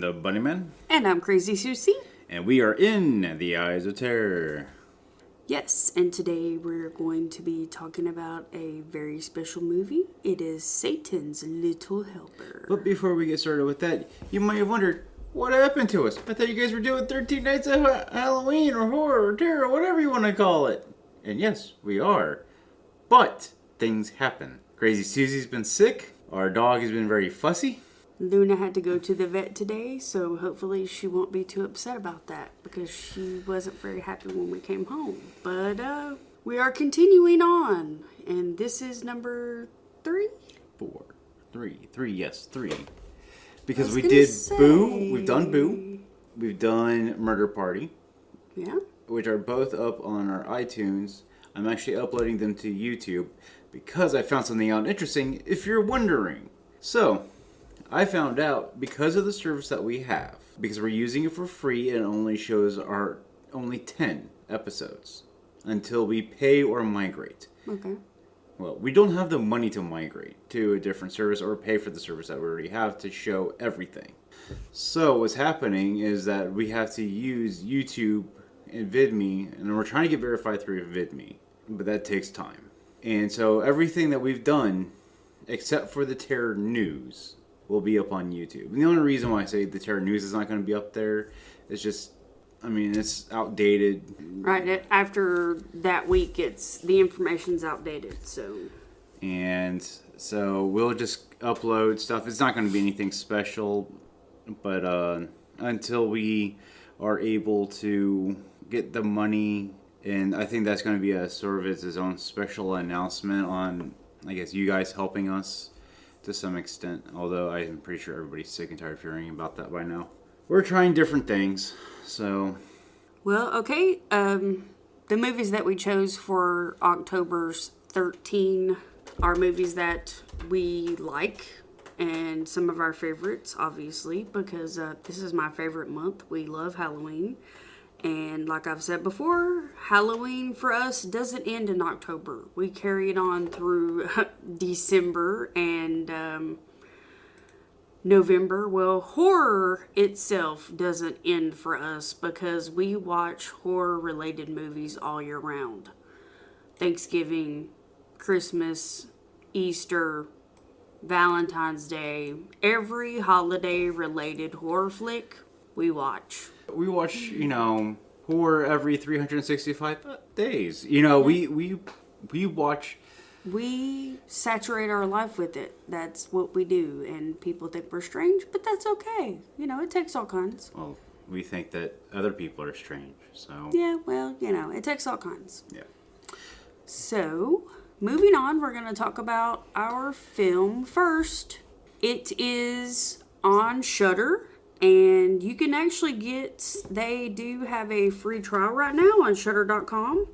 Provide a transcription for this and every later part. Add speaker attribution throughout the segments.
Speaker 1: the Bunnyman.
Speaker 2: And I'm Crazy Susie.
Speaker 1: And we are in the Eyes of Terror.
Speaker 2: Yes, and today we're going to be talking about a very special movie. It is Satan's Little Helper.
Speaker 1: But before we get started with that, you might have wondered, what happened to us? I thought you guys were doing 13 Nights of Halloween or horror or terror, whatever you want to call it. And yes, we are. But things happen. Crazy Susie's been sick. Our dog has been very fussy.
Speaker 2: Luna had to go to the vet today, so hopefully she won't be too upset about that because she wasn't very happy when we came home. But we are continuing on, and this is number 3?
Speaker 1: 4. 3, yes, 3. Because we did Boo, we've done Boo, we've done Murder Party.
Speaker 2: Yeah.
Speaker 1: Which are both up on our iTunes. I'm actually uploading them to YouTube because I found something out interesting, if you're wondering. So, I found out because of the service that we have, because we're using it for free, it only shows our only 10 episodes until we pay or migrate.
Speaker 2: Okay.
Speaker 1: Well, we don't have the money to migrate to a different service or pay for the service that we already have to show everything. So what's happening is that we have to use YouTube and VidMe, and we're trying to get verified through VidMe, but that takes time. And so everything that we've done, except for the Terror News, will be up on YouTube. And the only reason why I say the Terror News is not going to be up there is just, it's outdated.
Speaker 2: Right, after that week, the information's outdated, so.
Speaker 1: And so we'll just upload stuff. It's not going to be anything special, but until we are able to get the money, and I think that's going to be a sort of its own special announcement on, I guess, you guys helping us to some extent, although I'm pretty sure everybody's sick and tired of hearing about that by now. We're trying different things, so.
Speaker 2: Well, okay, the movies that we chose for October's 13 are movies that we like, and some of our favorites, obviously, because this is my favorite month. We love Halloween. And like I've said before, Halloween for us doesn't end in October. We carry it on through December and November. Well, horror itself doesn't end for us because we watch horror-related movies all year round. Thanksgiving, Christmas, Easter, Valentine's Day, every holiday-related horror flick we watch.
Speaker 1: We watch, horror every 365 days. We watch.
Speaker 2: We saturate our life with it. That's what we do. And people think we're strange, but that's okay. It takes all kinds.
Speaker 1: Well, we think that other people are strange, so.
Speaker 2: Yeah, well, it takes all kinds.
Speaker 1: Yeah.
Speaker 2: So, moving on, we're going to talk about our film first. It is on Shudder. And you can actually they do have a free trial right now on Shudder.com.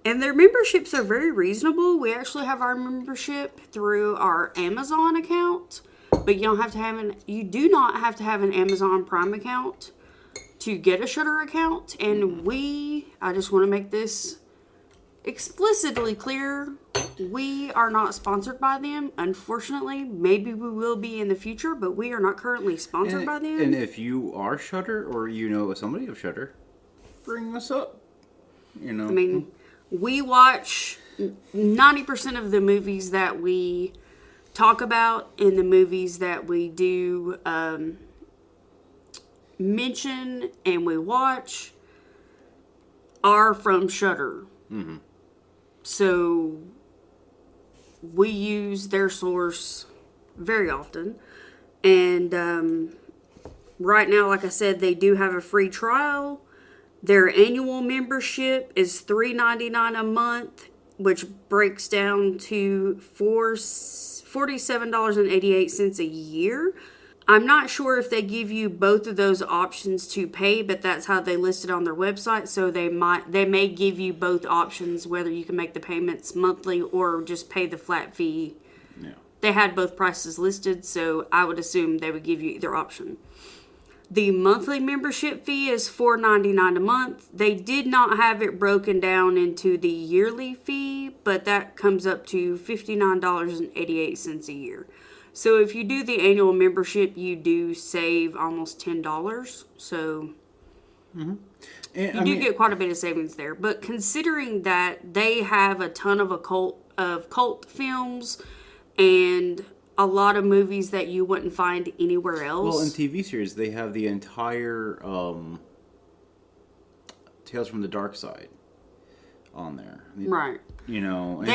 Speaker 2: And their memberships are very reasonable. We actually have our membership through our Amazon account. But you do not have to have an Amazon Prime account to get a Shudder account. And I just want to make this explicitly clear, we are not sponsored by them. Unfortunately, maybe we will be in the future, but we are not currently sponsored by them.
Speaker 1: And if you are Shudder or you know somebody of Shudder, bring us up.
Speaker 2: We watch 90% of the movies that we talk about and the movies that we do mention and we watch are from Shudder. Mm-hmm. So we use their source very often. And right now, like I said, they do have a free trial. Their annual membership is $3.99 a month, which breaks down to $47.88 a year. I'm not sure if they give you both of those options to pay, but that's how they list it on their website. So they may give you both options, whether you can make the payments monthly or just pay the flat fee.
Speaker 1: Yeah.
Speaker 2: They had both prices listed, so I would assume they would give you either option. The monthly membership fee is $4.99 a month. They did not have it broken down into the yearly fee, but that comes up to $59.88 a year. So if you do the annual membership, you do save almost $10. So
Speaker 1: And,
Speaker 2: you do get quite a bit of savings there. But considering that they have a ton of cult films and a lot of movies that you wouldn't find anywhere else.
Speaker 1: well, in TV series, they have the entire Tales from the Dark Side on there.
Speaker 2: Right.
Speaker 1: You know, and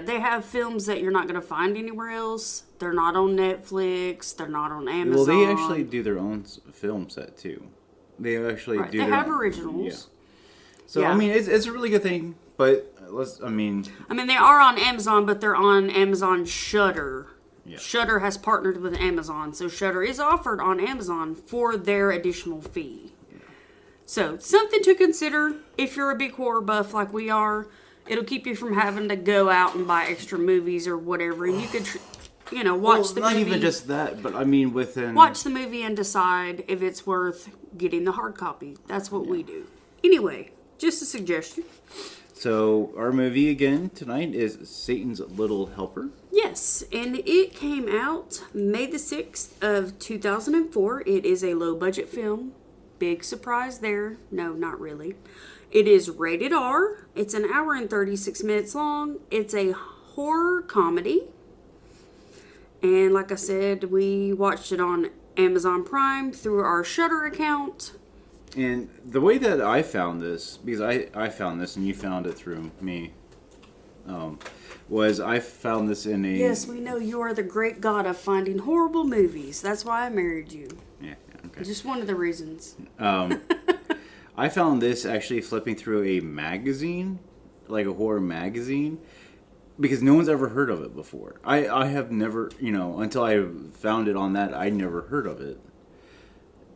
Speaker 2: They have films that you're not going to find anywhere else. They're not on Netflix. They're not on Amazon.
Speaker 1: Well, they actually do their own film set too. They actually do.
Speaker 2: They
Speaker 1: their
Speaker 2: have
Speaker 1: own,
Speaker 2: originals.
Speaker 1: Yeah. So
Speaker 2: Yeah.
Speaker 1: I mean, it's a really good thing. But I mean,
Speaker 2: they are on Amazon, but they're on Amazon Shudder.
Speaker 1: Yeah.
Speaker 2: Shudder has partnered with Amazon, so Shudder is offered on Amazon for their additional fee. Yeah. So something to consider if you're a big horror buff like we are. It'll keep you from having to go out and buy extra movies or whatever. And you could, watch the movie.
Speaker 1: Not even just that, but I mean within...
Speaker 2: Watch the movie and decide if it's worth getting the hard copy. That's what we do. Anyway, just a suggestion.
Speaker 1: So our movie again tonight is Satan's Little Helper.
Speaker 2: Yes, and it came out May the 6th of 2004. It is a low-budget film. Big surprise there. No, not really. It is rated R. It's an hour and 36 minutes long. It's a horror comedy. And like I said, we watched it on Amazon Prime through our Shudder account.
Speaker 1: And the way that I found this, because I found this and you found it through me, was I found this in a...
Speaker 2: Yes, we know you are the great god of finding horrible movies. That's why I married you.
Speaker 1: Yeah, okay.
Speaker 2: Just one of the reasons.
Speaker 1: I found this actually flipping through a magazine, like a horror magazine, because no one's ever heard of it before. I have never, until I found it on that, I never heard of it.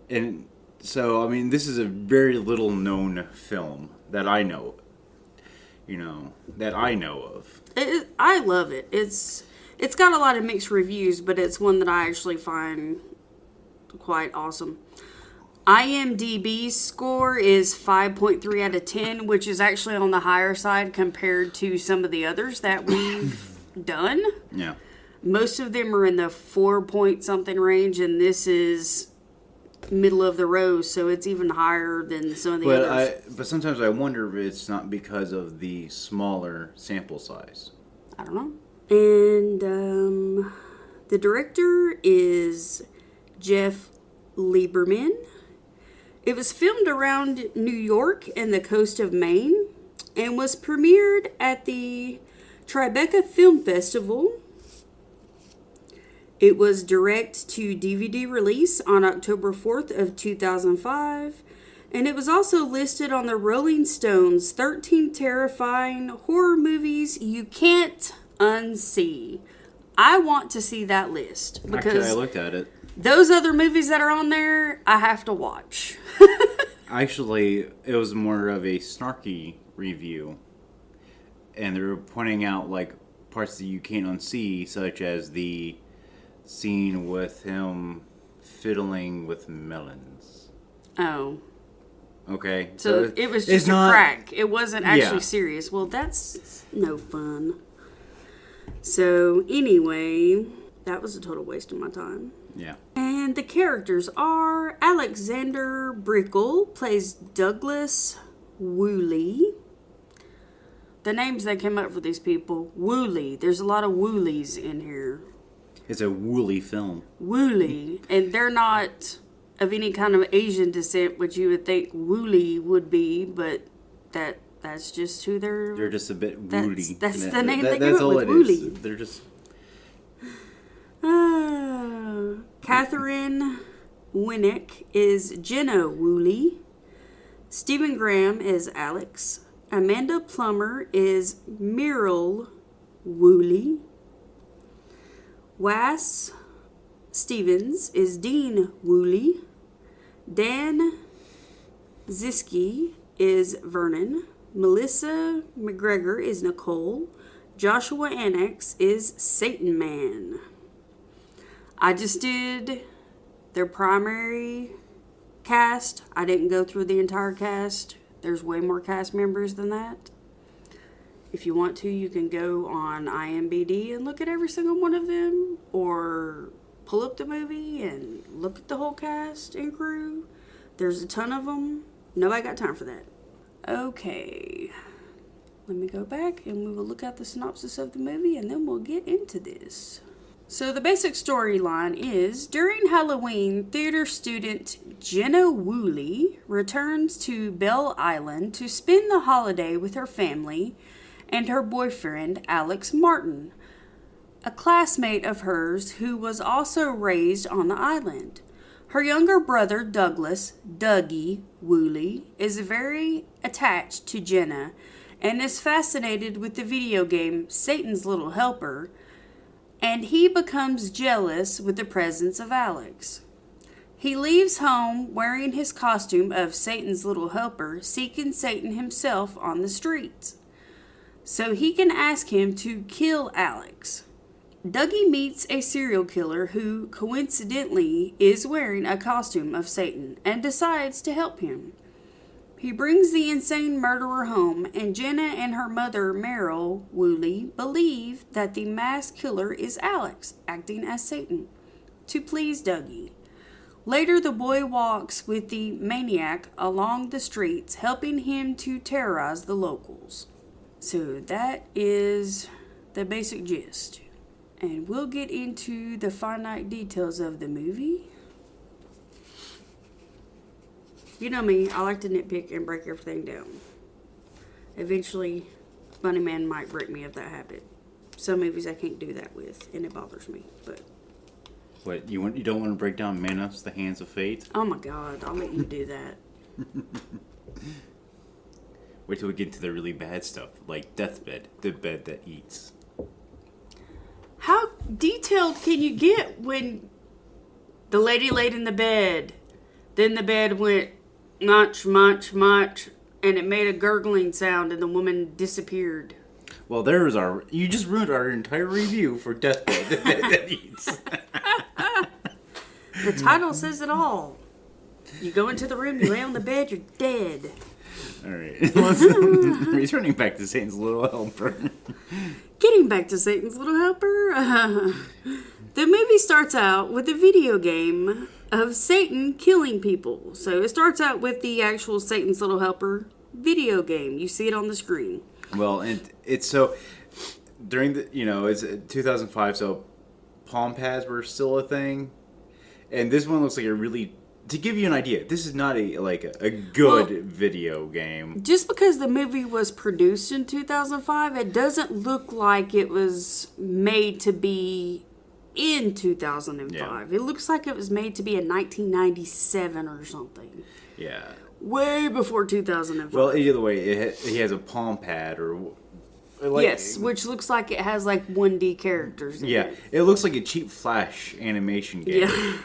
Speaker 1: And so, I mean, this is a very little known film that I know, of.
Speaker 2: I love it. It's got a lot of mixed reviews, but it's one that I actually find quite awesome. IMDb's score is 5.3 out of 10, which is actually on the higher side compared to some of the others that we've done.
Speaker 1: Yeah.
Speaker 2: Most of them are in the 4-point-something range, and this is middle of the row, so it's even higher than some of the others.
Speaker 1: But sometimes I wonder if it's not because of the smaller sample size.
Speaker 2: I don't know. And the director is Jeff Lieberman. It was filmed around New York and the coast of Maine and was premiered at the Tribeca Film Festival. It was direct to DVD release on October 4th of 2005, and it was also listed on the Rolling Stone's 13 terrifying horror movies you can't unsee. I want to see that list because
Speaker 1: Actually, I looked at it.
Speaker 2: Those other movies that are on there, I have to watch.
Speaker 1: Actually, it was more of a snarky review. And they were pointing out, like, parts that you can't unsee, such as the scene with him fiddling with melons.
Speaker 2: Oh.
Speaker 1: Okay?
Speaker 2: So it was just a prank. It wasn't actually serious. Well, that's no fun. So, anyway, that was a total waste of my time.
Speaker 1: Yeah.
Speaker 2: And the characters are Alexander Brickle plays Douglas Woolley. The names that came up for these people, Woolley. There's a lot of Woolies in here.
Speaker 1: It's a woolly film.
Speaker 2: Woolley. And they're not of any kind of Asian descent, which you would think Woolley would be, but that's just who they're...
Speaker 1: They're just a bit woolly.
Speaker 2: That's the name they
Speaker 1: that's
Speaker 2: came up
Speaker 1: all
Speaker 2: with,
Speaker 1: it
Speaker 2: Woolley.
Speaker 1: is. They're just...
Speaker 2: Catherine Winnick is Jenna Woolley. Stephen Graham is Alex. Amanda Plummer is Muriel Woolley. Wes Stevens is Dean Woolley. Dan Ziski is Vernon. Melissa McGregor is Nicole. Joshua Annex is Satan Man. I just did their primary cast. I didn't go through the entire cast. There's way more cast members than that. If you want to, you can go on IMDb and look at every single one of them, or pull up the movie and look at the whole cast and crew. There's a ton of them. Nobody got time for that. Okay. Let me go back and we will look at the synopsis of the movie and then we'll get into this. So the basic storyline is, during Halloween, theater student Jenna Woolley returns to Belle Island to spend the holiday with her family and her boyfriend, Alex Martin, a classmate of hers who was also raised on the island. Her younger brother, Douglas, Dougie Woolley, is very attached to Jenna and is fascinated with the video game Satan's Little Helper, and he becomes jealous with the presence of Alex. He leaves home wearing his costume of Satan's Little Helper, seeking Satan himself on the streets, so he can ask him to kill Alex. Dougie meets a serial killer who, coincidentally, is wearing a costume of Satan and decides to help him. He brings the insane murderer home, and Jenna and her mother, Meryl Woolley, believe that the masked killer is Alex, acting as Satan, to please Dougie. Later, the boy walks with the maniac along the streets, helping him to terrorize the locals. So that is the basic gist. And we'll get into the finite details of the movie. You know me, I like to nitpick and break everything down. Eventually, Bunny Man might break me of that habit. Some movies I can't do that with, and it bothers me. But
Speaker 1: What, you don't want to break down Manos, the Hands of Fate?
Speaker 2: oh my God, I'll let you do that.
Speaker 1: Wait till we get into the really bad stuff, like Deathbed, the bed that eats.
Speaker 2: How detailed can you get when the lady laid in the bed, then the bed went much, much, much, and it made a gurgling sound and the woman disappeared?
Speaker 1: Well, you just ruined our entire review for Deathbed, the bed that eats.
Speaker 2: The title says it all. You go into the room, you lay on the bed, you're dead.
Speaker 1: Alright, returning back to Satan's Little Helper.
Speaker 2: Getting back to Satan's Little Helper, the movie starts out with a video game of Satan killing people. So it starts out with the actual Satan's Little Helper video game. You see it on the screen.
Speaker 1: Well, and it's so, during the, it's 2005, so palm pads were still a thing. And this one looks like a really, to give you an idea, this is not a good video game.
Speaker 2: Just because the movie was produced in 2005, it doesn't look like it was made to be in 2005. Yeah. It looks like it was made to be in 1997 or something.
Speaker 1: Yeah.
Speaker 2: Way before 2005.
Speaker 1: Well, either way, he has a palm pad or...
Speaker 2: yes, which looks like it has 1D characters in it.
Speaker 1: It looks like a cheap Flash animation game.
Speaker 2: Yeah.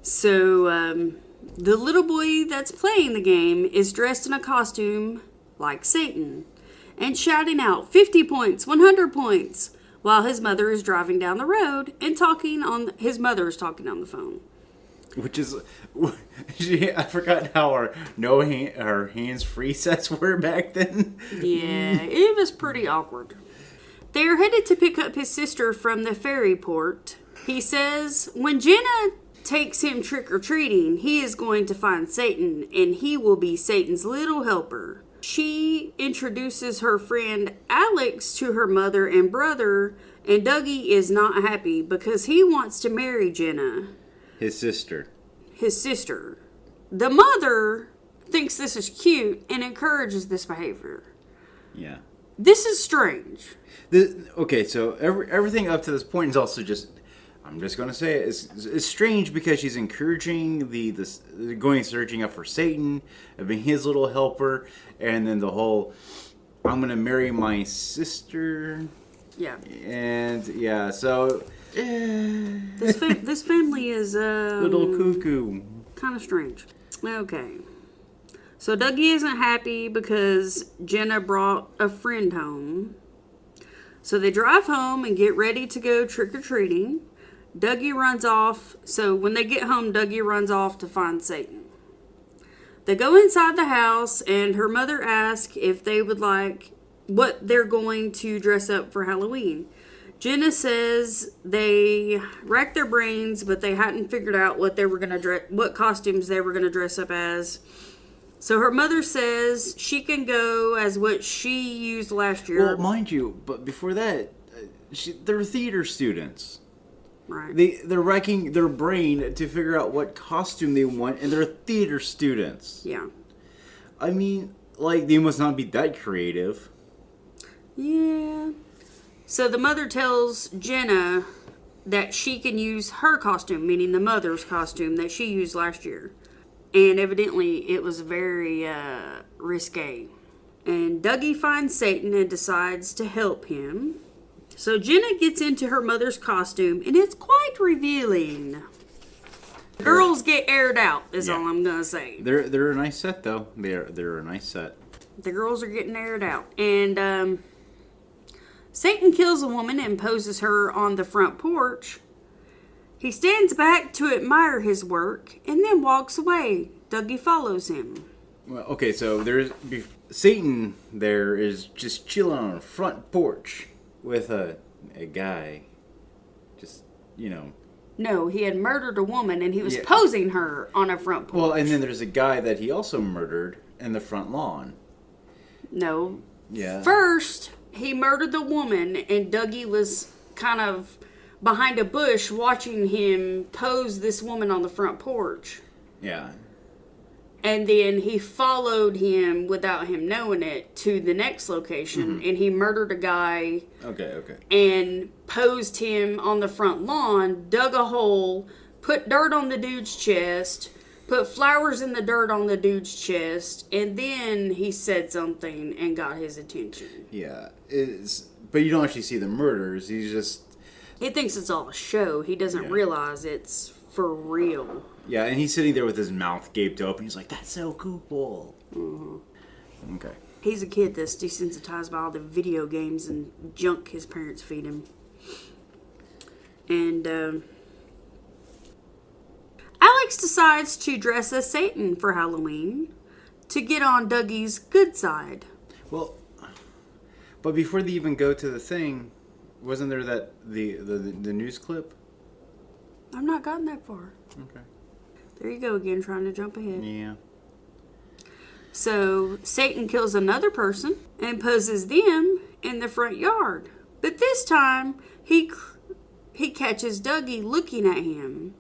Speaker 2: So, the little boy that's playing the game is dressed in a costume like Satan and shouting out 50 points, 100 points, while his mother is driving down the road and his mother is talking on the phone.
Speaker 1: Which is, I forgot how our hands-free sets were back then.
Speaker 2: Yeah, it was pretty awkward. They are headed to pick up his sister from the ferry port. He says when Jenna takes him trick-or-treating, he is going to find Satan, and he will be Satan's little helper. She introduces her friend Alex to her mother and brother, and Dougie is not happy because he wants to marry Jenna.
Speaker 1: His sister.
Speaker 2: The mother thinks this is cute and encourages this behavior.
Speaker 1: Yeah.
Speaker 2: This is strange.
Speaker 1: Okay, so everything up to this point is also just... I'm just going to say it's strange because she's encouraging the going searching up for Satan, of being his little helper, and then the whole I'm going to marry my sister.
Speaker 2: Yeah.
Speaker 1: And yeah, so
Speaker 2: this family is
Speaker 1: little cuckoo.
Speaker 2: Kind of strange. Okay. So Dougie isn't happy because Jenna brought a friend home. So they drive home and get ready to go trick-or-treating. Dougie runs off. So when they get home, Dougie runs off to find Satan. They go inside the house, and her mother asks if they would like what they're going to dress up for Halloween. Jenna says they racked their brains, but they hadn't figured out what what costumes they were gonna dress up as. So her mother says she can go as what she used last year.
Speaker 1: Well, mind you, but before that, they're theater students.
Speaker 2: Right.
Speaker 1: They're racking their brain to figure out what costume they want, and they're theater students.
Speaker 2: Yeah.
Speaker 1: I mean, like, they must not be that creative.
Speaker 2: Yeah. So the mother tells Jenna that she can use her costume, meaning the mother's costume that she used last year. And evidently it was very risque. And Dougie finds Satan and decides to help him. So Jenna gets into her mother's costume, and it's quite revealing. Girls get aired out, is all I'm going to say.
Speaker 1: They're a nice set, though. They're a nice set.
Speaker 2: The girls are getting aired out. And Satan kills a woman and poses her on the front porch. He stands back to admire his work and then walks away. Dougie follows him.
Speaker 1: Well, okay, so Satan there is just chilling on a front porch with a guy. Just,
Speaker 2: No, he had murdered a woman and he was posing her on a front porch.
Speaker 1: Well, and then there's a guy that he also murdered in the front lawn.
Speaker 2: No.
Speaker 1: Yeah.
Speaker 2: First, he murdered the woman, and Dougie was kind of behind a bush watching him pose this woman on the front porch.
Speaker 1: Yeah.
Speaker 2: And then he followed him without him knowing it to the next location, and he murdered a guy.
Speaker 1: Okay.
Speaker 2: And posed him on the front lawn, dug a hole, put dirt on the dude's chest, put flowers in the dirt on the dude's chest, and then he said something and got his attention.
Speaker 1: Yeah. But you don't actually see the murders.
Speaker 2: He thinks it's all a show. He doesn't realize it's for real.
Speaker 1: Yeah, and he's sitting there with his mouth gaped open. He's like, that's so cool. Mm-hmm. Okay.
Speaker 2: He's a kid that's desensitized by all the video games and junk his parents feed him. And Alex decides to dress as Satan for Halloween to get on Dougie's good side.
Speaker 1: Well, but before they even go to the thing, wasn't there the news clip?
Speaker 2: I've not gotten that far.
Speaker 1: Okay.
Speaker 2: There you go again, trying to jump ahead.
Speaker 1: Yeah.
Speaker 2: So Satan kills another person and poses them in the front yard. But this time, he catches Dougie looking at him.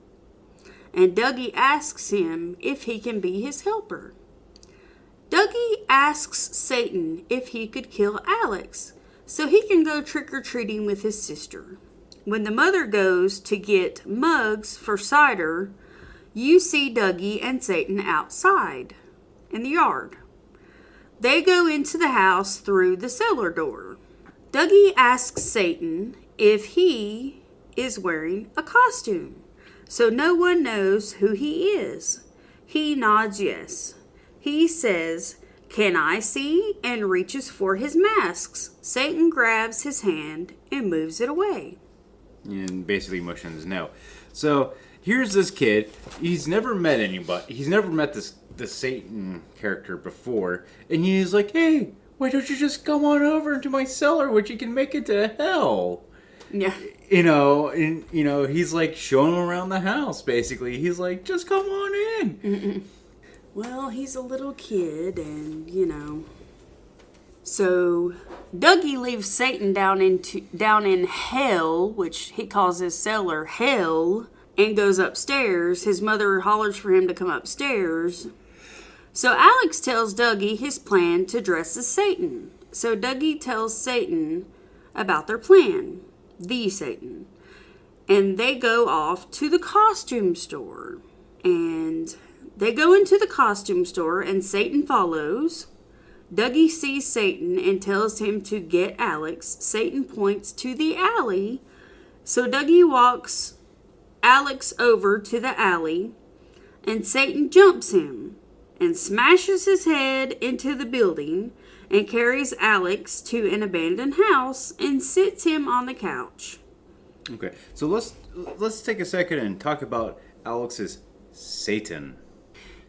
Speaker 2: And Dougie asks him if he can be his helper. Dougie asks Satan if he could kill Alex so he can go trick-or-treating with his sister. When the mother goes to get mugs for cider, you see Dougie and Satan outside in the yard. They go into the house through the cellar door. Dougie asks Satan if he is wearing a costume, so no one knows who he is. He nods yes. He says, "Can I see?" and reaches for his masks. Satan grabs his hand and moves it away.
Speaker 1: And basically motions no. So here's this kid. He's never met anybody. He's never met this Satan character before, and he's like, "Hey, why don't you just come on over into my cellar, which you can make it to hell?"
Speaker 2: Yeah.
Speaker 1: He's like showing him around the house. Basically, he's like, "Just come on in."
Speaker 2: Mm-mm. Well, he's a little kid, and So Dougie leaves Satan down in hell, which he calls his cellar hell, and goes upstairs. His mother hollers for him to come upstairs. So Alex tells Dougie his plan to dress as Satan. So Dougie tells Satan about their plan, the Satan. And they go off to the costume store. And they go into the costume store and Satan follows. Dougie sees Satan and tells him to get Alex. Satan points to the alley. So Dougie walks Alex over to the alley. And Satan jumps him and smashes his head into the building and carries Alex to an abandoned house and sits him on the couch.
Speaker 1: Okay, so let's take a second and talk about Alex's Satan.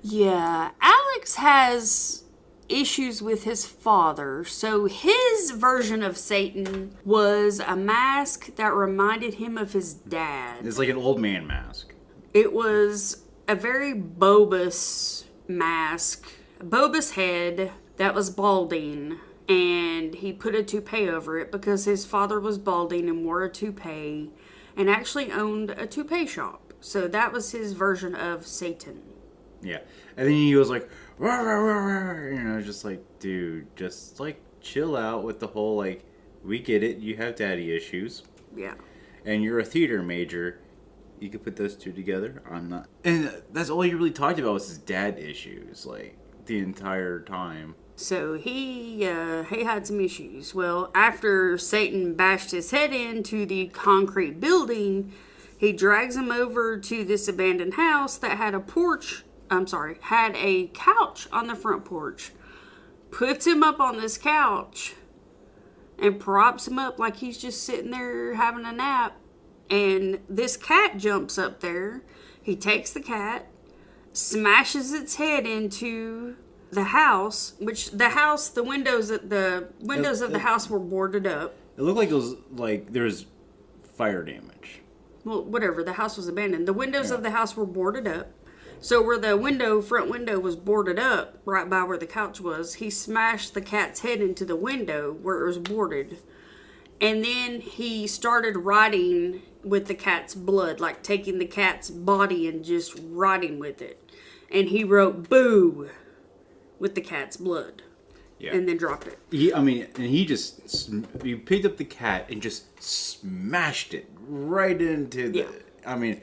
Speaker 2: Yeah, Alex has issues with his father. So his version of Satan was a mask that reminded him of his dad.
Speaker 1: It's like an old man mask.
Speaker 2: It was a very bulbous mask, a bulbous head that was balding, and he put a toupee over it because his father was balding and wore a toupee and actually owned a toupee shop. So that was his version of Satan.
Speaker 1: Yeah. And then he was like, "Rah, rah, rah, rah," you know, just like, dude, just like chill out with the whole, like, we get it, you have daddy issues.
Speaker 2: Yeah.
Speaker 1: And you're a theater major. You could put those two together. I'm not. And that's all he really talked about was his dad issues, like, the entire time.
Speaker 2: So he had some issues. Well, after Satan bashed his head into the concrete building, he drags him over to this abandoned house that had had a couch on the front porch. Puts him up on this couch and props him up like he's just sitting there having a nap. And this cat jumps up there. He takes the cat, smashes its head into the house, the windows of the house were boarded up.
Speaker 1: It looked like it was, like, there was fire damage.
Speaker 2: Well, whatever, the house was abandoned. The windows of the house were boarded up. So where the front window was boarded up, right by where the couch was, he smashed the cat's head into the window where it was boarded. And then he started writing with the cat's blood, like taking the cat's body and just writing with it. And he wrote "boo" with the cat's blood. Yeah. And then dropped it.
Speaker 1: He picked up the cat and just smashed it right into the... Yeah. I mean,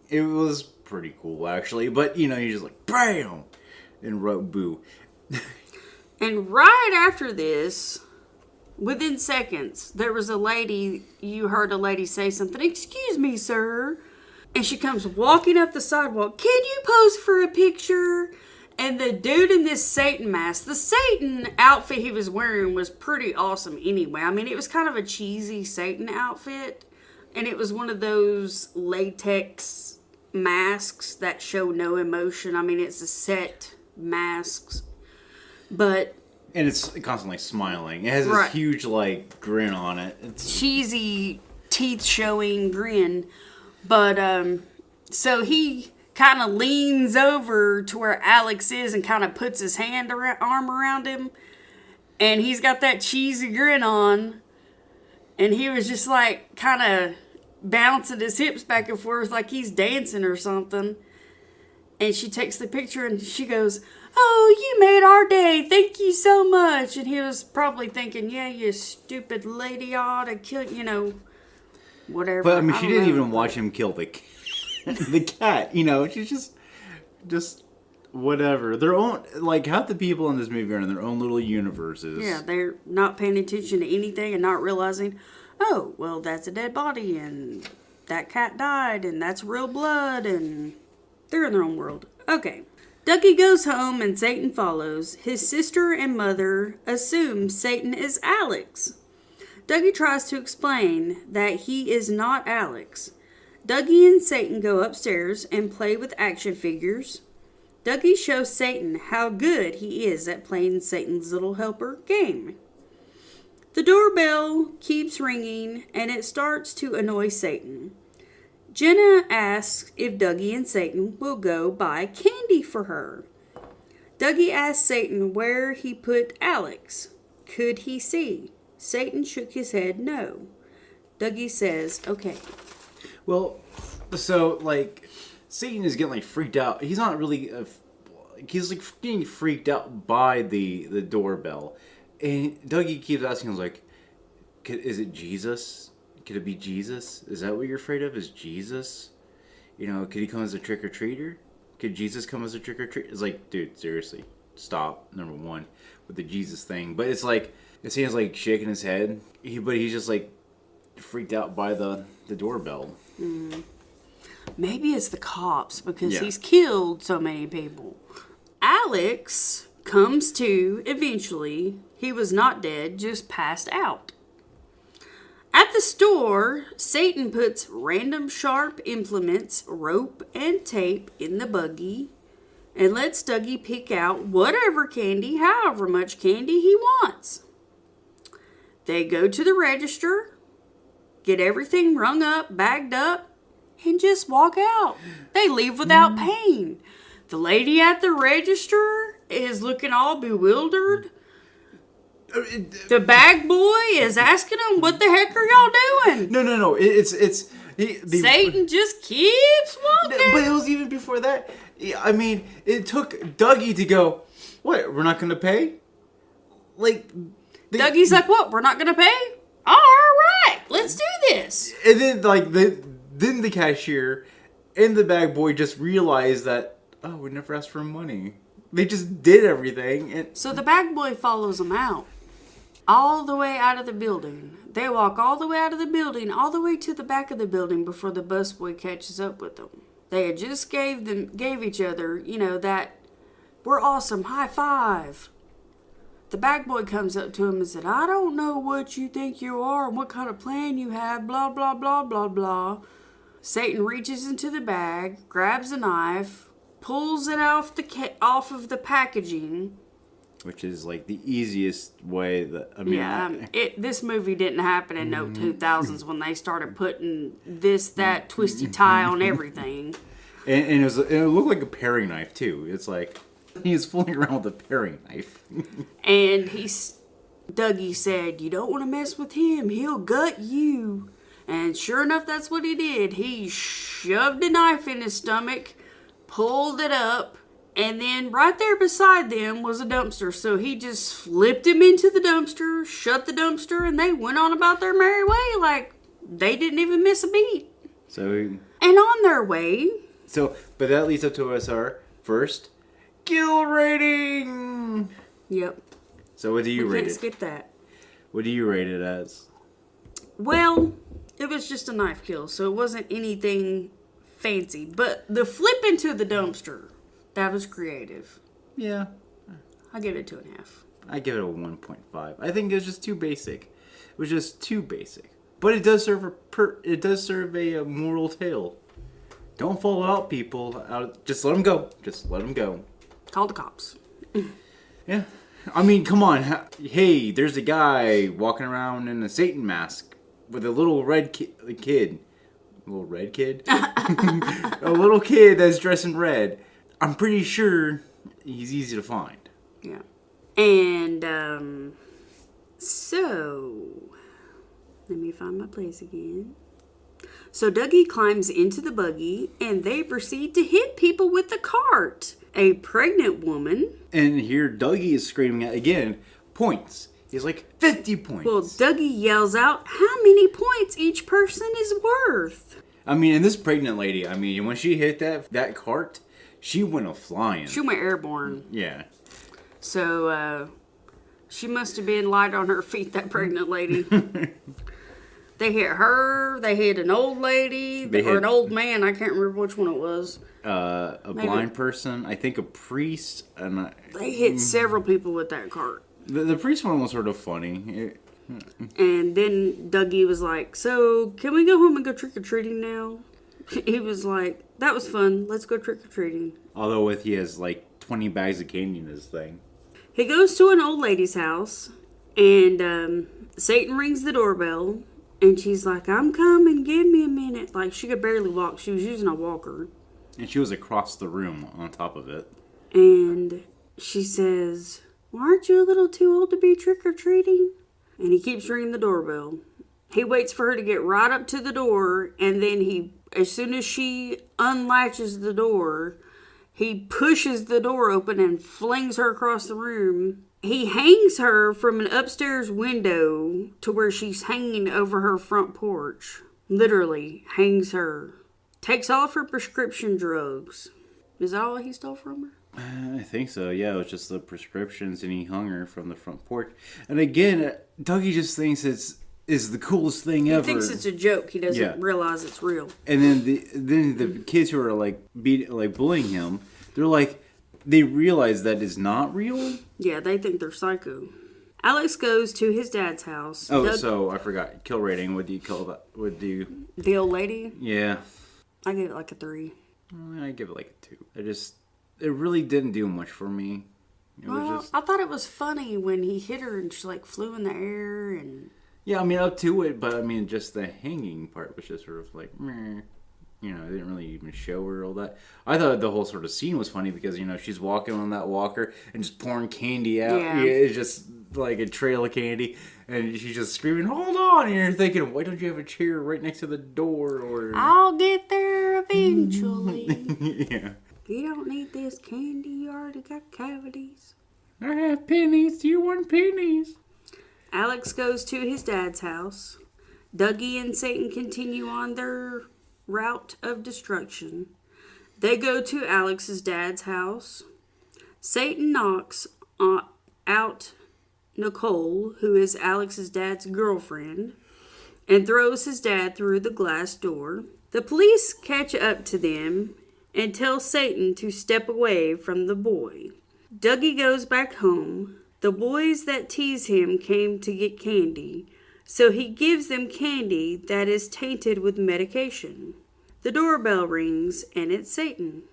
Speaker 1: it was pretty cool, actually. But, you know, he just like, BAM! And wrote "boo."
Speaker 2: And right after this... within seconds, there was you heard a lady say something, "Excuse me, sir." And she comes walking up the sidewalk, "Can you pose for a picture?" And the dude in this Satan mask, the Satan outfit he was wearing was pretty awesome anyway. I mean, it was kind of a cheesy Satan outfit. And it was one of those latex masks that show no emotion. I mean, it's a set masks. But...
Speaker 1: and it's constantly smiling. It has this huge, like, grin on it. It's
Speaker 2: cheesy, teeth-showing grin. But, so he kind of leans over to where Alex is and kind of puts his arm around him. And he's got that cheesy grin on. And he was just, like, kind of bouncing his hips back and forth like he's dancing or something. And she takes the picture and she goes, "Oh, you made our day. Thank you so much." And he was probably thinking, "Yeah, you stupid lady, I ought to kill, whatever."
Speaker 1: But, I mean, she didn't even watch him kill the cat. You know, she's just whatever. Their own, like, half the people in this movie are in their own little universes.
Speaker 2: Yeah, they're not paying attention to anything and not realizing, oh, well, that's a dead body and that cat died and that's real blood and they're in their own world. Okay. Dougie goes home and Satan follows. His sister and mother assume Satan is Alex. Dougie tries to explain that he is not Alex. Dougie and Satan go upstairs and play with action figures. Dougie shows Satan how good he is at playing Satan's Little Helper game. The doorbell keeps ringing and it starts to annoy Satan. Jenna asks if Dougie and Satan will go buy candy for her. Dougie asks Satan where he put Alex. Could he see? Satan shook his head no. Dougie says, okay.
Speaker 1: Well, so, like, Satan is getting, like, freaked out. He's not really... he's, like, getting freaked out by the doorbell. And Dougie keeps asking him, like, is it Jesus? Could it be Jesus? Is that what you're afraid of? Is Jesus? You know, could he come as a trick-or-treater? Could Jesus come as a trick-or-treater? It's like, dude, seriously. Stop, number one, with the Jesus thing. But it's like, it seems like shaking his head. But he's just, like, freaked out by the doorbell.
Speaker 2: Mm. Maybe it's the cops because he's killed so many people. Alex comes to eventually. He was not dead, just passed out. At the store, Satan puts random sharp implements, rope, and tape in the buggy. and lets Dougie pick out whatever candy, however much candy he wants. They go to the register, get everything rung up, bagged up, and just walk out. They leave without paying. The lady at the register is looking all bewildered. The bag boy is asking them, "What the heck are y'all doing?"
Speaker 1: No.
Speaker 2: Satan just keeps walking.
Speaker 1: But it was even before that. I mean, it took Dougie to go, "What? We're not going to pay?" Like,
Speaker 2: Dougie's like, "What? We're not gonna pay? All right, let's do this."
Speaker 1: And then, then the cashier and the bag boy just realized that, oh, we never asked for money. They just did everything. And
Speaker 2: So the bag boy follows them out, all the way out of the building. They walk all the way out of the building, all the way to the back of the building before the busboy catches up with them. They had just gave each other, that "we're awesome, high five." The bag boy comes up to him and said, "I don't know what you think you are and what kind of plan you have, blah, blah, blah, blah, blah." Satan reaches into the bag, grabs a knife, pulls it off of the packaging.
Speaker 1: which is like the easiest way that
Speaker 2: This movie didn't happen in no 2000s when they started putting that twisty tie on everything.
Speaker 1: And it looked like a paring knife too. It's like he's fooling around with a paring knife.
Speaker 2: And Dougie said, "You don't want to mess with him. He'll gut you." And sure enough, that's what he did. He shoved a knife in his stomach, pulled it up, and then right there beside them was a dumpster. So he just flipped him into the dumpster, shut the dumpster, and they went on about their merry way like they didn't even miss a beat. And on their way.
Speaker 1: But that leads up to our first kill rating.
Speaker 2: Yep.
Speaker 1: So what do you rate it?
Speaker 2: Can't skip that.
Speaker 1: What do you rate it as?
Speaker 2: Well, it was just a knife kill, so it wasn't anything fancy. But the flip into the dumpster, that was creative.
Speaker 1: Yeah.
Speaker 2: I give it 2.5.
Speaker 1: I give it a 1.5. I think it was just too basic. It was just too basic. But it does serve a moral tale. Don't follow out people. Just let them go. Just let them go.
Speaker 2: Call the cops.
Speaker 1: Yeah. I mean, come on. Hey, there's a guy walking around in a Satan mask with a little red kid. A little red kid? A little kid that's dressed in red. I'm pretty sure he's easy to find.
Speaker 2: Yeah. And, so, let me find my place again. So Dougie climbs into the buggy, and they proceed to hit people with the cart. A pregnant woman.
Speaker 1: And here Dougie is screaming at, again, points. He's like, 50 points.
Speaker 2: Well, Dougie yells out how many points each person is worth.
Speaker 1: I mean, and this pregnant lady, when she hit that cart, she went a-flying.
Speaker 2: She went airborne.
Speaker 1: Yeah.
Speaker 2: So, she must have been light on her feet, that pregnant lady. They hit her, they hit an old lady, or an old man, I can't remember which one it was.
Speaker 1: Maybe blind person, I think a priest.
Speaker 2: They hit several people with that cart.
Speaker 1: The priest one was sort of funny.
Speaker 2: And then Dougie was like, "So, can we go home and go trick-or-treating now?" He was like, "That was fun, let's go trick-or-treating."
Speaker 1: Although he has like 20 bags of candy in his thing.
Speaker 2: He goes to an old lady's house, and Satan rings the doorbell, and she's like, "I'm coming, give me a minute." Like, she could barely walk. She was using a walker.
Speaker 1: And she was across the room on top of it.
Speaker 2: And she says, "Well, aren't you a little too old to be trick-or-treating?" And he keeps ringing the doorbell. He waits for her to get right up to the door, and then as soon as she unlatches the door, he pushes the door open and flings her across the room. He hangs her from an upstairs window to where she's hanging over her front porch. Literally hangs her. Takes all of her prescription drugs. Is that all he stole from her?
Speaker 1: I think so, yeah. It was just the prescriptions, and he hung her from the front porch. And again, Dougie just thinks it's the coolest thing ever.
Speaker 2: He thinks it's a joke. He doesn't realize it's real.
Speaker 1: And then the kids who are bullying him, they realize that it's not real.
Speaker 2: Yeah, they think they're psycho. Alex goes to his dad's house.
Speaker 1: So I forgot. Kill rating. What do you call that?
Speaker 2: The old lady?
Speaker 1: Yeah.
Speaker 2: I give it like a 3.
Speaker 1: I give it like a 2. it really didn't do much for me. It was
Speaker 2: Well,
Speaker 1: just
Speaker 2: I thought it was funny when he hit her and she like flew in the air and.
Speaker 1: yeah, I mean up to it, but I mean just the hanging part was just sort of like meh. You know, it didn't really even show her all that. I thought the whole sort of scene was funny because, you know, she's walking on that walker and just pouring candy out.
Speaker 2: Yeah.
Speaker 1: It's just like a trail of candy. And she's just screaming, hold on! And you're thinking, why don't you have a chair right next to the door? Or
Speaker 2: I'll get there eventually.
Speaker 1: yeah.
Speaker 2: You don't need this candy. You already got cavities.
Speaker 1: I have pennies. Do you want pennies?
Speaker 2: Alex goes to his dad's house. Dougie and Satan continue on their route of destruction. They go to Alex's dad's house. Satan knocks out Nicole, who is Alex's dad's girlfriend, and throws his dad through the glass door. The police catch up to them and tell Satan to step away from the boy. Dougie goes back home. The boys that tease him came to get candy, so he gives them candy that is tainted with medication. The doorbell rings, and it's Satan.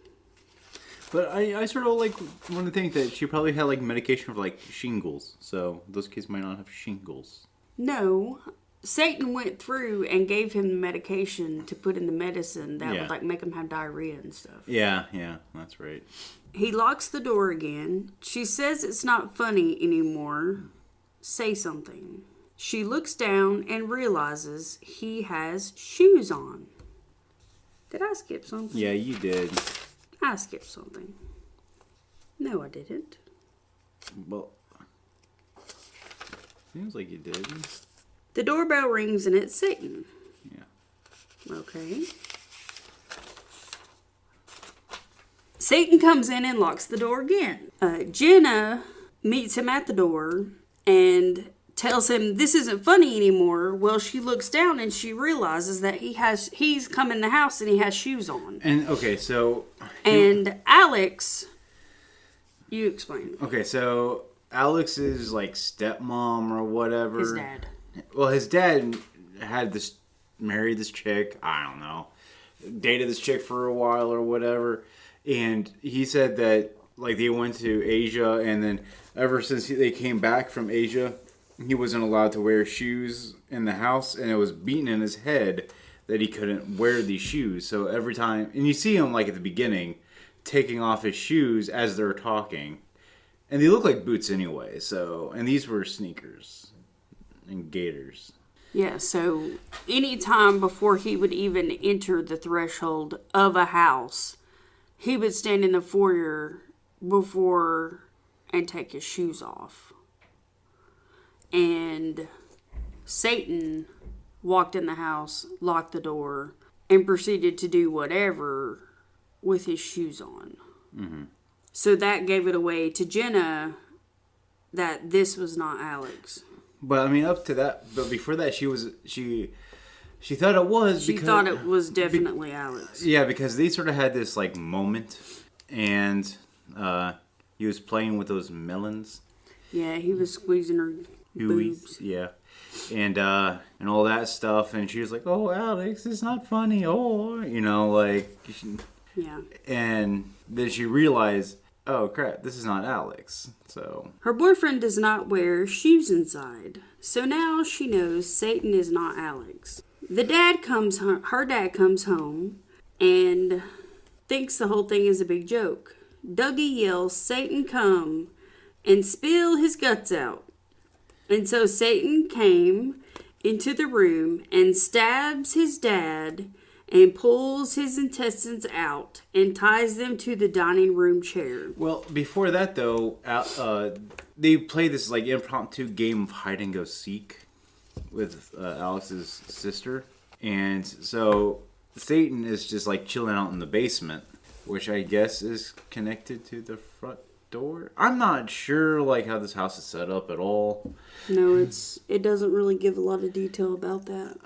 Speaker 1: But I sort of like want to think that she probably had like medication for like shingles. So those kids might not have shingles.
Speaker 2: No, Satan went through and gave him the medication to put in the medicine that
Speaker 1: Yeah.
Speaker 2: would like make him have diarrhea and stuff.
Speaker 1: Yeah, that's right.
Speaker 2: He locks the door again. She says it's not funny anymore. Say something. She looks down and realizes he has shoes on. Did I skip something?
Speaker 1: Yeah, you did.
Speaker 2: I skipped something. No, I didn't.
Speaker 1: Well, seems like you did.
Speaker 2: The doorbell rings and it's Satan.
Speaker 1: Yeah.
Speaker 2: Okay. Satan comes in and locks the door again. Jenna meets him at the door and tells him this isn't funny anymore. Well, she looks down and she realizes that he's come in the house and he has shoes on.
Speaker 1: And okay, so
Speaker 2: And Alex, you explain.
Speaker 1: okay, so Alex's like stepmom or whatever.
Speaker 2: His dad.
Speaker 1: Well, his dad had married this chick. I don't know, dated this chick for a while or whatever, and he said that like they went to Asia, and then ever since they came back from Asia, he wasn't allowed to wear shoes in the house, and it was beaten in his head that he couldn't wear these shoes. So every time, and you see him like at the beginning, taking off his shoes as they're talking, and they look like boots anyway. So, and these were sneakers and gaiters.
Speaker 2: Yeah, so any time before he would even enter the threshold of a house, he would stand in the foyer before and take his shoes off. And Satan walked in the house, locked the door, and proceeded to do whatever with his shoes on.
Speaker 1: Mm-hmm.
Speaker 2: So that gave it away to Jenna that this was not Alex.
Speaker 1: But I mean, up to that, but before that, she thought it was.
Speaker 2: She thought it was definitely Alex.
Speaker 1: Yeah, because they sort of had this like moment, and he was playing with those melons.
Speaker 2: Yeah, he was squeezing her boobs.
Speaker 1: Yeah, and all that stuff, and she was like, "Oh, Alex, it's not funny." Oh, you know, like.
Speaker 2: Yeah.
Speaker 1: And then she realized, oh crap, this is not Alex. So
Speaker 2: Her boyfriend does not wear shoes inside. So now she knows Satan is not Alex. Her dad comes home and thinks the whole thing is a big joke. Dougie yells, "Satan come," and spill his guts out. And so Satan came into the room and stabs his dad and pulls his intestines out and ties them to the dining room chair.
Speaker 1: well, before that though, they play this like impromptu game of hide and go seek with Alex's sister, and so Satan is just like chilling out in the basement, which I guess is connected to the front door. I'm not sure like how this house is set up at all.
Speaker 2: No, it doesn't really give a lot of detail about that.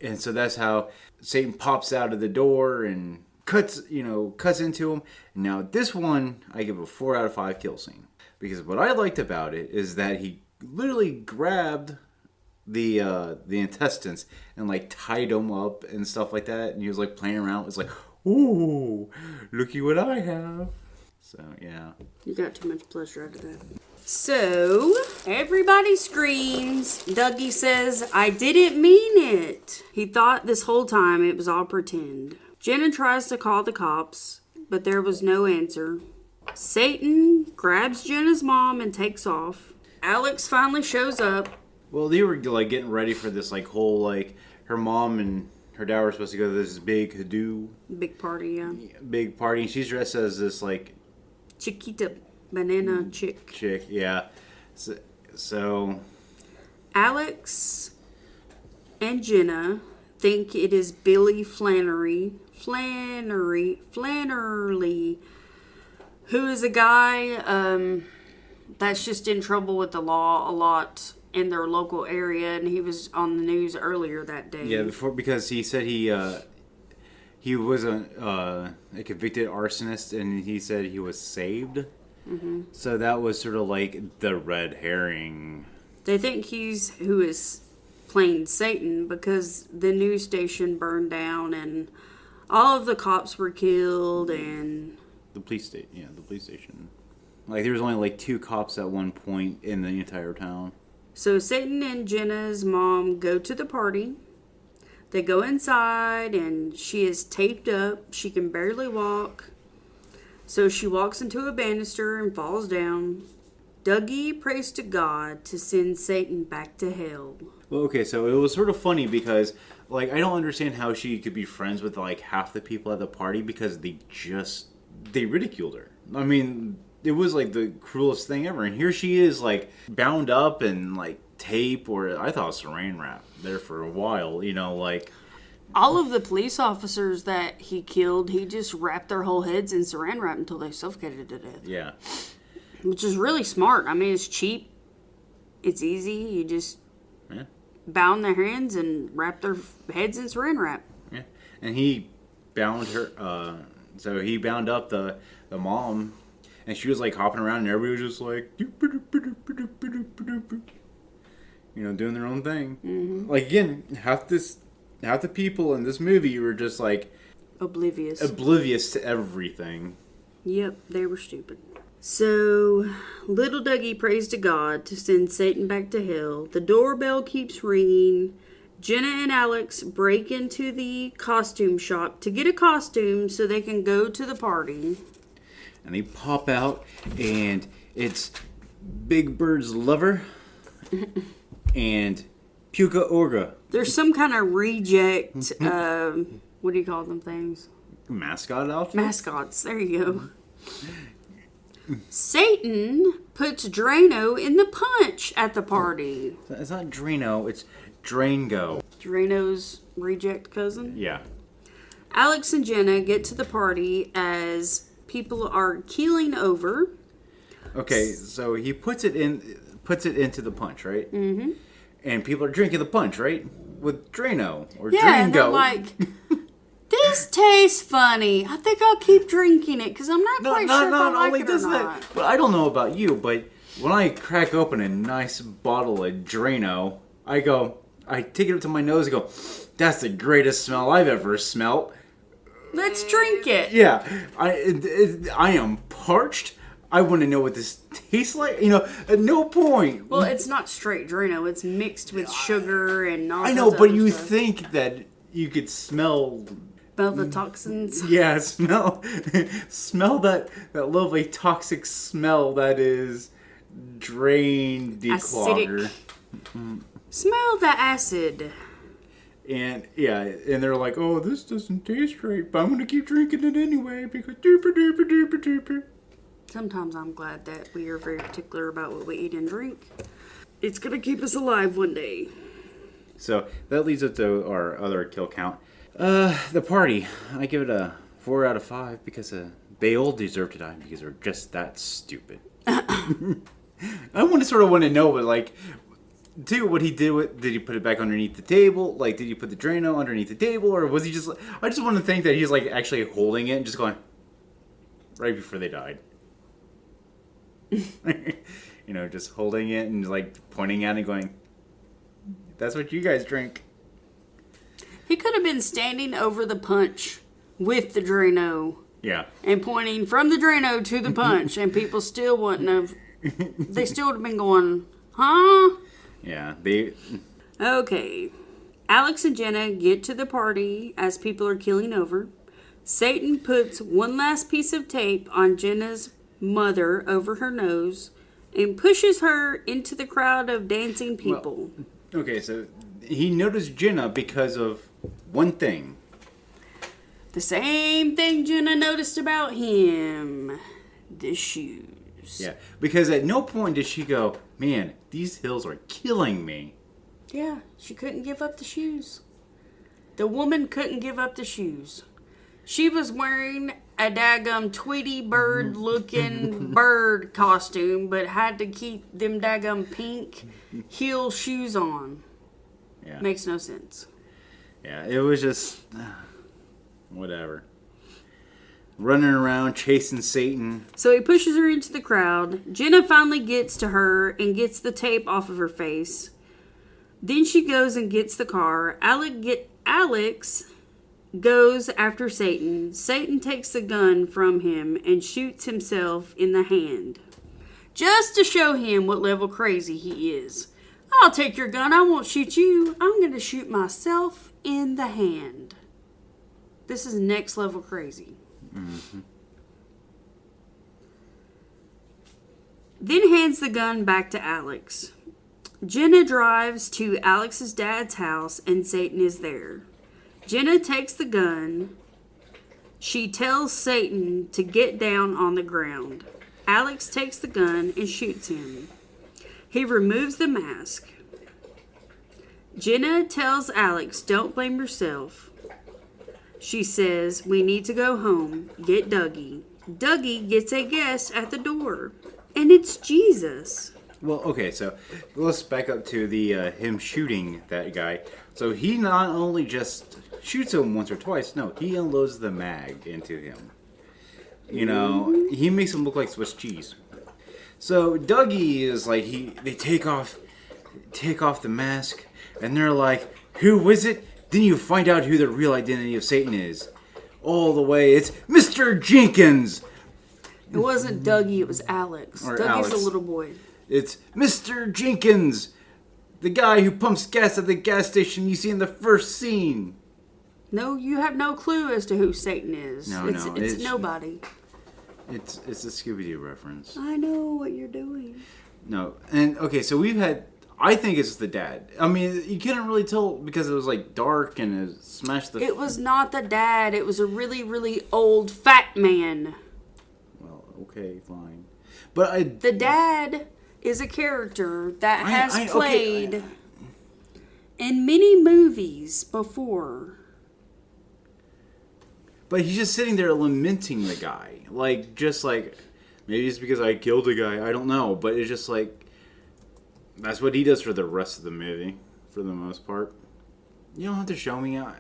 Speaker 1: And so that's how Satan pops out of the door and cuts into him. Now this one, I give a 4 out of 5 kill scene, because what I liked about it is that he literally grabbed the intestines and like tied them up and stuff like that, and he was like playing around. It was like, ooh, looky what I have. So, yeah.
Speaker 2: You got too much pleasure out of that. So, everybody screams. Dougie says, I didn't mean it. He thought this whole time it was all pretend. Jenna tries to call the cops, but there was no answer. Satan grabs Jenna's mom and takes off. Alex finally shows up.
Speaker 1: Well, they were like getting ready for this like whole like her mom and her dad were supposed to go to this big
Speaker 2: Big party, yeah.
Speaker 1: big party. And she's dressed as this like
Speaker 2: Chiquita banana chick.
Speaker 1: yeah. So
Speaker 2: Alex and Jenna think it is Billy Flannery, who is a guy that's just in trouble with the law a lot in their local area, and he was on the news earlier that day.
Speaker 1: yeah, because he said he was a convicted arsonist, and he said he was saved. Mm-hmm. So that was sort of like the red herring.
Speaker 2: They think who is playing Satan because the news station burned down and all of the cops were killed and
Speaker 1: The police station. Like there was only like 2 cops at one point in the entire town.
Speaker 2: so Satan and Jenna's mom go to the party. They go inside and she is taped up. She can barely walk. So she walks into a banister and falls down. Dougie prays to God to send Satan back to hell.
Speaker 1: Well, okay, so it was sort of funny because, like, I don't understand how she could be friends with, like, half the people at the party because they ridiculed her. I mean, it was, like, the cruelest thing ever. And here she is, like, bound up in, like, tape or, I thought it was saran wrap there for a while, you know, like...
Speaker 2: All of the police officers that he killed, he just wrapped their whole heads in saran wrap until they suffocated to death.
Speaker 1: Yeah.
Speaker 2: Which is really smart. I mean, it's cheap. It's easy. You just bound their hands and wrap their heads in saran wrap.
Speaker 1: Yeah. And he bound her, so he bound up the mom, and she was like hopping around, and everybody was just like, you know, doing their own thing. Mm-hmm. Like, again, half the people in this movie were just like
Speaker 2: oblivious
Speaker 1: to everything.
Speaker 2: Yep, they were stupid. So, little Dougie prays to God to send Satan back to hell. The doorbell keeps ringing. Jenna and Alex break into the costume shop to get a costume so they can go to the party.
Speaker 1: And they pop out, and it's Big Bird's lover and Puka Orga.
Speaker 2: There's some kind of reject, what do you call them things?
Speaker 1: Mascot outfit?
Speaker 2: Mascots, there you go. Satan puts Drano in the punch at the party.
Speaker 1: It's not Drano, it's Drango.
Speaker 2: Drano's reject cousin?
Speaker 1: Yeah.
Speaker 2: Alex and Jenna get to the party as people are keeling over.
Speaker 1: Okay, so he puts it into the punch, right? Mm-hmm. And people are drinking the punch, right? With Drano or Drango.
Speaker 2: Yeah, and they're like, this tastes funny. I think I'll keep drinking it because I'm not quite sure if I like it or not.
Speaker 1: But I don't know about you, but when I crack open a nice bottle of Drano, I take it up to my nose and go, that's the greatest smell I've ever smelt.
Speaker 2: Let's drink it.
Speaker 1: Yeah, I am parched. I want to know what this tastes like. You know, at no point.
Speaker 2: Well, it's not straight Drano. It's mixed with sugar and all.
Speaker 1: I know, but you think that you could smell
Speaker 2: the toxins.
Speaker 1: Yeah, smell that lovely toxic smell that is drain declogger.
Speaker 2: Smell the acid.
Speaker 1: And yeah, and they're like, oh, this doesn't taste right, but I'm gonna keep drinking it anyway because duper.
Speaker 2: Sometimes I'm glad that we are very particular about what we eat and drink. It's gonna keep us alive one day.
Speaker 1: So that leads up to our other kill count. The party. I give it a 4 out of 5 because they all deserve to die because they're just that stupid. I want to know, but like, too, what he did with, did he put it back underneath the table? Like, did he put the Drano underneath the table? Or was he just, I just want to think that he's like actually holding it and just going, right before they died. You know, just holding it and like pointing at it and going, that's what you guys drink.
Speaker 2: He could have been standing over the punch with the Drano
Speaker 1: Yeah.
Speaker 2: and pointing from the Drano to the punch, and people still wouldn't have. They still would have been going, huh?
Speaker 1: Yeah.
Speaker 2: Okay. Alex and Jenna get to the party as people are keeling over. Satan puts one last piece of tape on Jenna's mother over her nose and pushes her into the crowd of dancing people.
Speaker 1: Well, okay, so he noticed Jenna because of one thing.
Speaker 2: The same thing Jenna noticed about him. The shoes.
Speaker 1: Yeah, because at no point did she go, man, these hills are killing me.
Speaker 2: Yeah, she couldn't give up the shoes. The woman couldn't give up the shoes. She was wearing a daggum Tweety bird looking bird costume, but had to keep them daggum pink heel shoes on.
Speaker 1: Yeah.
Speaker 2: Makes no sense.
Speaker 1: Yeah, it was just whatever. Running around chasing Satan.
Speaker 2: So he pushes her into the crowd. Jenna finally gets to her and gets the tape off of her face. Then she goes and gets the car. Alex goes after Satan. Satan takes the gun from him and shoots himself in the hand. Just to show him what level crazy he is. I'll take your gun. I won't shoot you. I'm going to shoot myself in the hand. This is next level crazy.
Speaker 1: Mm-hmm.
Speaker 2: Then hands the gun back to Alex. Jenna drives to Alex's dad's house and Satan is there. Jenna takes the gun. She tells Satan to get down on the ground. Alex takes the gun and shoots him. He removes the mask. Jenna tells Alex, don't blame yourself. She says, we need to go home. Get Dougie. Dougie gets a guest at the door. And it's Jesus.
Speaker 1: Well, okay, so let's back up to the him shooting that guy. So he not only just shoots him once or twice, no, he unloads the mag into him. You know, he makes him look like Swiss cheese. So Dougie is like they take off the mask, and they're like, who is it? Then you find out who the real identity of Satan is. All the way, it's Mr. Jenkins.
Speaker 2: It wasn't Dougie, it was Alex.
Speaker 1: Or
Speaker 2: Dougie's
Speaker 1: Alex.
Speaker 2: a little boy.
Speaker 1: It's Mr. Jenkins, the guy who pumps gas at the gas station you see in the first scene.
Speaker 2: No, you have no clue as to who Satan is.
Speaker 1: No,
Speaker 2: it's nobody.
Speaker 1: It's a Scooby-Doo reference.
Speaker 2: I know what you're doing.
Speaker 1: No, and okay, so I think it's the dad. I mean, you couldn't really tell because it was like dark and it smashed the...
Speaker 2: It was not the dad. It was a really, really old fat man.
Speaker 1: Well, okay, fine. But
Speaker 2: the dad is a character that has played in many movies before.
Speaker 1: But he's just sitting there lamenting the guy. Just like, maybe it's because I killed a guy, I don't know. But it's just like, that's what he does for the rest of the movie, for the most part. You don't have to show me out.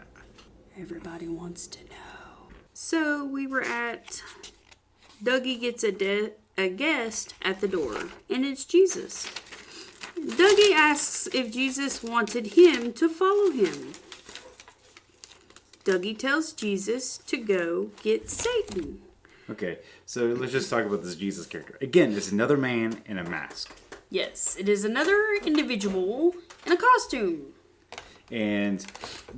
Speaker 2: Everybody wants to know. So we were at, Dougie gets a guest at the door, and it's Jesus. Dougie asks if Jesus wanted him to follow him. Dougie tells Jesus to go get Satan.
Speaker 1: Okay, so let's just talk about this Jesus character. Again, it's another man in a mask.
Speaker 2: Yes, it is another individual in a costume.
Speaker 1: And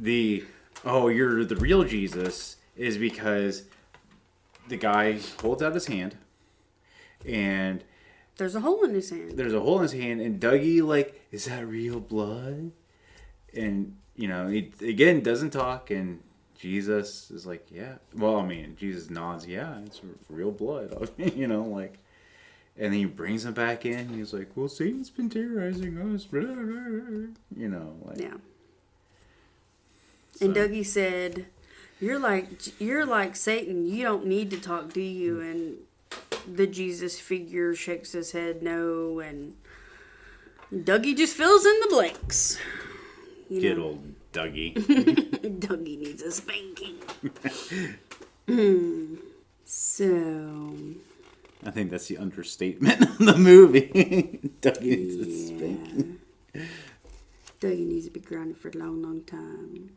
Speaker 1: you're the real Jesus is because the guy holds out his hand and
Speaker 2: there's a hole in his hand.
Speaker 1: And Dougie, is that real blood? And, he, again, doesn't talk, and Jesus is like, yeah. Well, I mean, Jesus nods, yeah, it's real blood. And then he brings him back in, and he's like, well, Satan's been terrorizing us.
Speaker 2: Yeah.
Speaker 1: So.
Speaker 2: And Dougie said, you're like Satan. You don't need to talk, do you? And the Jesus figure shakes his head no, and Dougie just fills in the blanks.
Speaker 1: Good old Dougie.
Speaker 2: Dougie needs a spanking. So...
Speaker 1: I think that's the understatement of the movie. Dougie needs a spanking.
Speaker 2: Dougie needs to be grounded for a long, long time.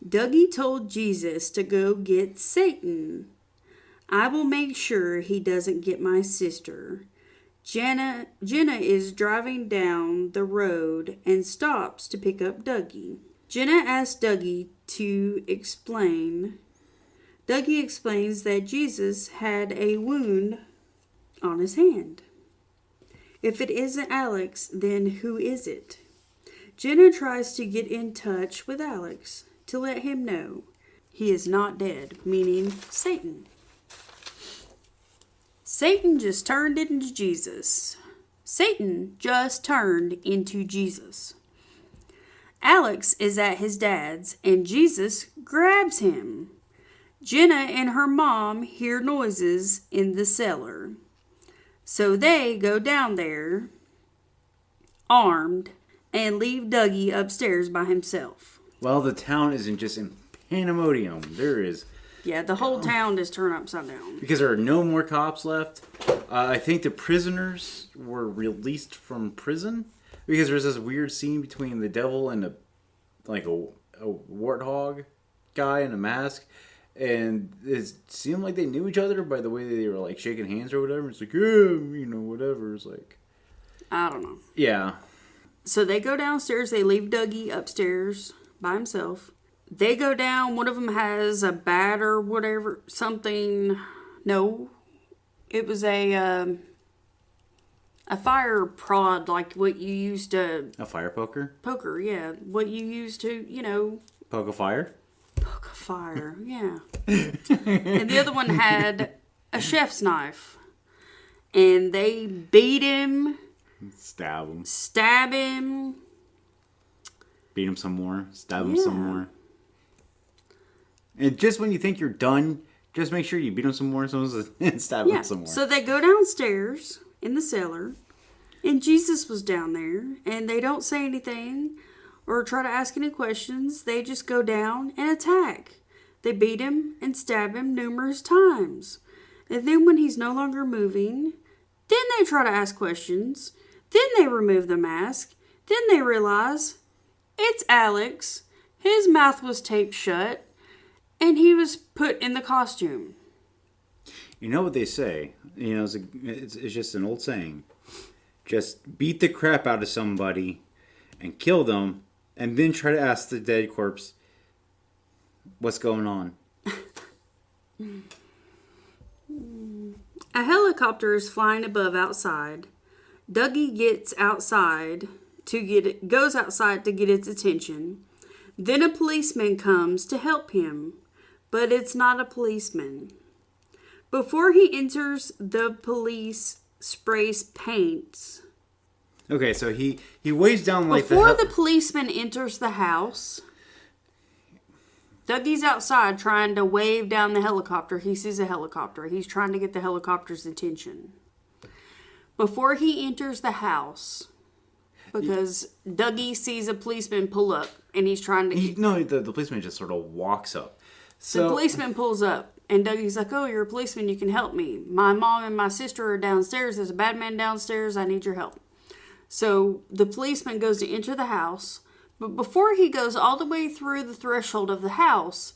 Speaker 2: Dougie told Jesus to go get Satan. I will make sure he doesn't get my sister. Jenna is driving down the road and stops to pick up Dougie. Jenna asks Dougie to explain. Dougie explains that Jesus had a wound on his hand. If it isn't Alex, then who is it? Jenna tries to get in touch with Alex to let him know he is not dead, meaning Satan. Satan just turned into Jesus. Satan just turned into Jesus. Alex is at his dad's and Jesus grabs him. Jenna and her mom hear noises in the cellar. So they go down there, armed, and leave Dougie upstairs by himself.
Speaker 1: Well, the town isn't just in pandemonium. There is...
Speaker 2: Yeah, the whole town is turned upside down.
Speaker 1: Because there are no more cops left. I think the prisoners were released from prison. Because there's this weird scene between the devil and a warthog guy in a mask. And it seemed like they knew each other by the way they were like shaking hands or whatever. It's like, yeah, whatever. It's like...
Speaker 2: I don't know.
Speaker 1: Yeah.
Speaker 2: So they go downstairs. They leave Dougie upstairs by himself. They go down. One of them has a bat or whatever, something. No, it was a fire prod, like what you use to...
Speaker 1: A fire poker?
Speaker 2: Poker, yeah. What you use to,
Speaker 1: Poke a fire?
Speaker 2: Poke a fire, yeah. And the other one had a chef's knife. And they beat him. Stab him.
Speaker 1: Beat him some more. Stab him some more. And just when you think you're done, just make sure you beat him some more and stab him some more.
Speaker 2: So they go downstairs in the cellar, and Jesus was down there, and they don't say anything or try to ask any questions. They just go down and attack. They beat him and stab him numerous times. And then when he's no longer moving, then they try to ask questions. Then they remove the mask. Then they realize it's Alex. His mouth was taped shut. And he was put in the costume.
Speaker 1: You know what they say? It's just an old saying. Just beat the crap out of somebody and kill them, and then try to ask the dead corpse what's going on.
Speaker 2: A helicopter is flying above outside. Dougie goes outside to get its attention. Then a policeman comes to help him. But it's not a policeman. Before he enters, the police sprays paints.
Speaker 1: Okay, so he waves down like
Speaker 2: Before the policeman enters the house, Dougie's outside trying to wave down the helicopter. He sees a helicopter. He's trying to get the helicopter's attention. Before he enters the house, because Dougie sees a policeman pull up, and he's trying to...
Speaker 1: the policeman just sort of walks up. So,
Speaker 2: the policeman pulls up, and Dougie's like, oh, you're a policeman, you can help me. My mom and my sister are downstairs. There's a bad man downstairs. I need your help. So the policeman goes to enter the house, but before he goes all the way through the threshold of the house,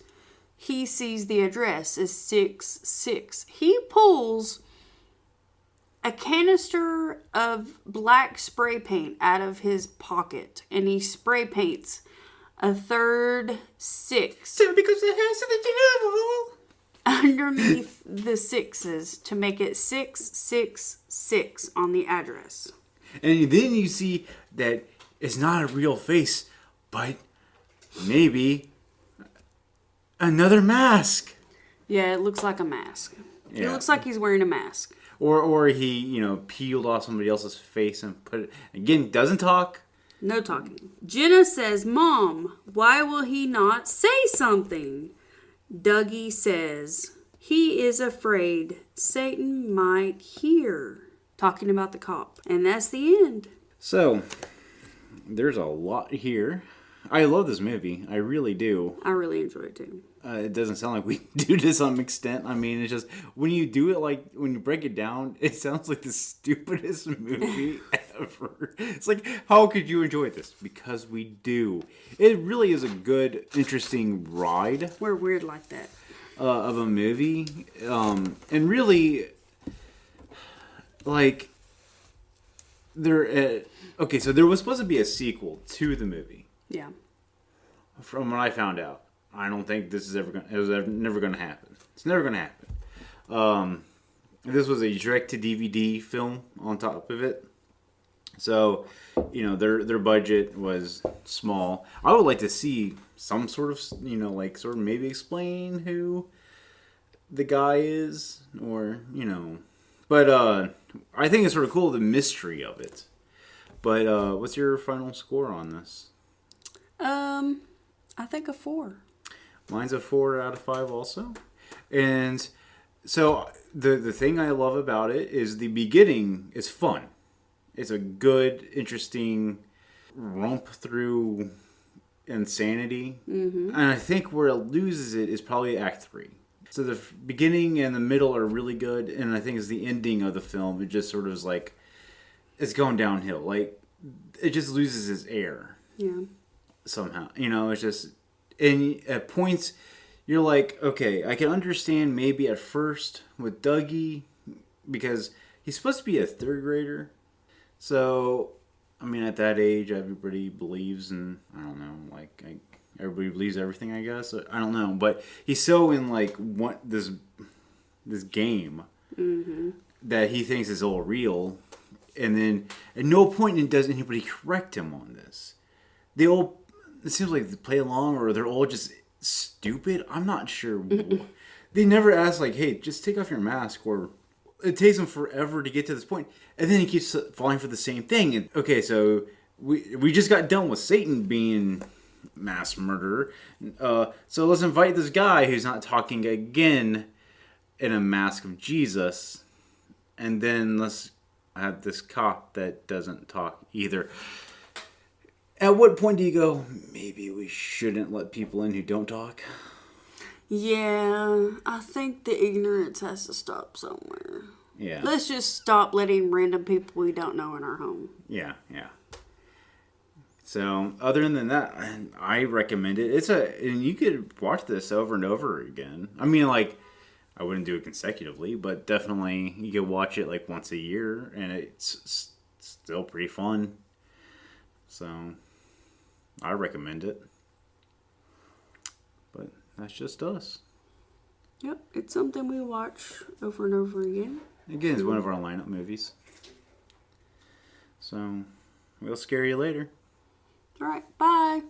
Speaker 2: he sees the address is 66. He pulls a canister of black spray paint out of his pocket, and he spray paints a third 6.
Speaker 1: So because the house of the devil.
Speaker 2: Underneath the 6s to make it 666 on the address.
Speaker 1: And then you see that it's not a real face, but maybe another mask.
Speaker 2: Yeah, it looks like a mask.
Speaker 1: Yeah.
Speaker 2: It looks like he's wearing a mask.
Speaker 1: Or he, peeled off somebody else's face and put it... Again, doesn't talk.
Speaker 2: No talking. Jenna says, Mom, why will he not say something? Dougie says, he is afraid Satan might hear. Talking about the cop. And that's the end.
Speaker 1: So, there's a lot here. I love this movie. I really do.
Speaker 2: I really enjoy it too.
Speaker 1: It doesn't sound like we do to some extent. I mean, it's just, when you do it, when you break it down, it sounds like the stupidest movie ever. It's like, how could you enjoy this? Because we do. It really is a good, interesting ride
Speaker 2: We're weird like that.
Speaker 1: of a movie. And really, like, okay, so there was supposed to be a sequel to the movie.
Speaker 2: Yeah.
Speaker 1: From what I found out, I don't think this is never gonna happen. It's never gonna happen. This was a direct-to-DVD film on top of it. So, their budget was small. I would like to see some sort of, sort of maybe explain who the guy is, or, But I think it's sort of cool, the mystery of it. But what's your final score on this?
Speaker 2: I think a 4.
Speaker 1: Mine's a 4 out of 5 also. And so the thing I love about it is the beginning is fun. It's a good, interesting romp through insanity. Mm-hmm. And I think where it loses it is probably Act 3. So the beginning and the middle are really good. And I think it's the ending of the film. It just sort of is like, it's going downhill. Like, it just loses its air.
Speaker 2: Yeah.
Speaker 1: Somehow. It's just, and at points, you're like, okay, I can understand maybe at first with Dougie, because he's supposed to be a 3rd grader. So, I mean, at that age, everybody believes in, I don't know, like, everybody believes everything, I guess. I don't know. But he's so in, like, this game mm-hmm. that he thinks is all real. And then, at no point does anybody correct him on this. They all, it seems like they play along, or they're all just stupid. I'm not sure. They never ask, like, hey, just take off your mask, or it takes him forever to get to this point. And then he keeps falling for the same thing. And okay, so we just got done with Satan being mass murderer. So let's invite this guy who's not talking again in a mask of Jesus. And then let's have this cop that doesn't talk either. At what point do you go, maybe we shouldn't let people in who don't talk?
Speaker 2: Yeah, I think the ignorance has to stop somewhere.
Speaker 1: Yeah.
Speaker 2: Let's just stop letting random people we don't know in our home.
Speaker 1: Yeah. So, other than that, I recommend it. And you could watch this over and over again. I mean, like, I wouldn't do it consecutively, but definitely you could watch it like once a year, and it's still pretty fun. So, I recommend it. But that's just us.
Speaker 2: Yep, it's something we watch over and over again.
Speaker 1: Again, it's one of our lineup movies. So, we'll scare you later.
Speaker 2: All right, bye.